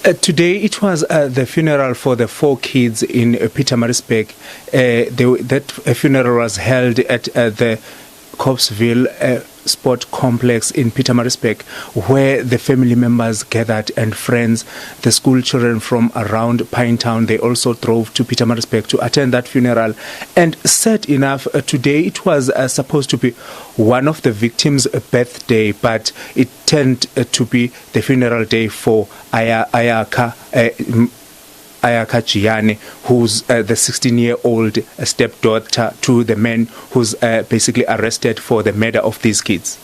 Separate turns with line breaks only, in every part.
Today it was the funeral for the 4 kids in Pietermaritzburg. That funeral was held at the Corpsville Sport Complex in Pietermaritzburg, where the family members gathered and friends. The school children from around Pinetown, they also drove to Pietermaritzburg to attend that funeral. And sad enough, today it was supposed to be one of the victims' birthday, but it turned to be the funeral day for Ayaka Giane, who's the 16-year-old stepdaughter to the man who's basically arrested for the murder of these kids.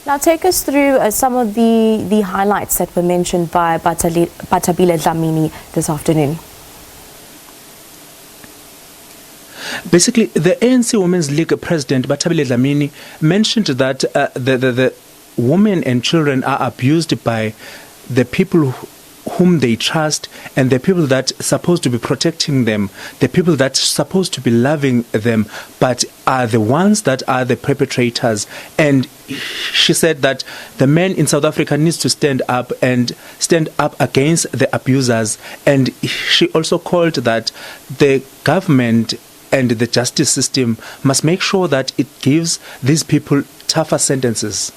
Now take us through some of the highlights that were mentioned by Bathabile Dlamini this afternoon.
Basically, the ANC Women's League President Bathabile Dlamini mentioned that the women and children are abused by the people whom they trust, and the people that are supposed to be protecting them, the people that are supposed to be loving them, but are the ones that are the perpetrators. And she said that the men in South Africa needs to stand up against the abusers. And she also called that the government and the justice system must make sure that it gives these people tougher sentences.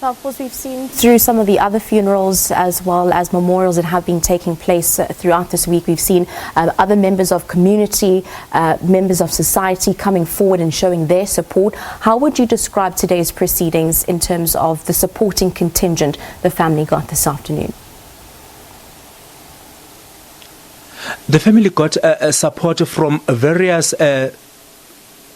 Now, of course, we've seen through some of the other funerals as well as memorials that have been taking place throughout this week, we've seen other members of community, members of society coming forward and showing their support. How would you describe today's proceedings in terms of the supporting contingent the family got this afternoon?
The family got support from various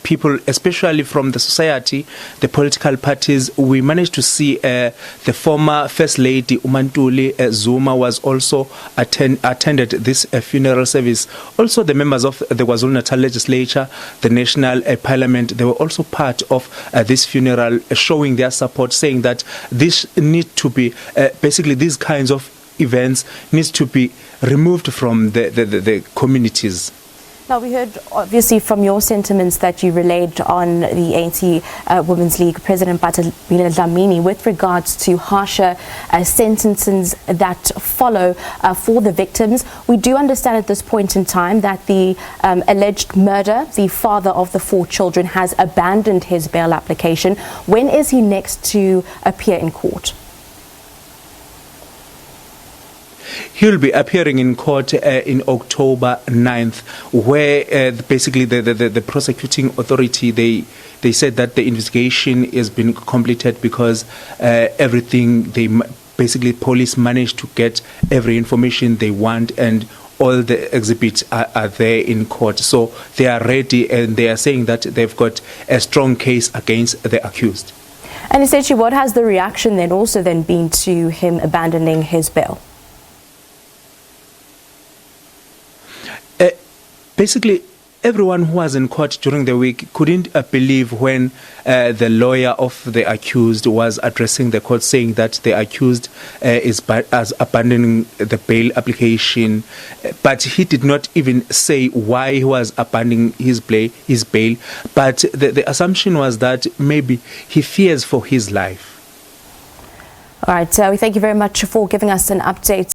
people, especially from the society, the political parties. We managed to see the former First Lady Umantuli Zuma was also attended this funeral service. Also, the members of the KwaZulu-Natal legislature, the national parliament, they were also part of this funeral, showing their support, saying that this need to be basically these kinds of events needs to be removed from the communities.
Now, we heard obviously from your sentiments that you relayed on the ANC Women's League President Bathabile Dlamini with regards to harsher sentences that follow for the victims. We do understand at this point in time that the alleged murderer, the father of the 4 children, has abandoned his bail application. When is he next to appear in court?
He'll be appearing in court in October 9th, where basically the prosecuting authority, they said that the investigation has been completed because everything, basically police managed to get every information they want, and all the exhibits are there in court. So they are ready, and they are saying that they've got a strong case against the accused.
And essentially, what has the reaction then also been to him abandoning his bail?
Basically, everyone who was in court during the week couldn't believe when the lawyer of the accused was addressing the court, saying that the accused is abandoning the bail application. But he did not even say why he was abandoning his bail. But the assumption was that maybe he fears for his life.
All right, we thank you very much for giving us an update.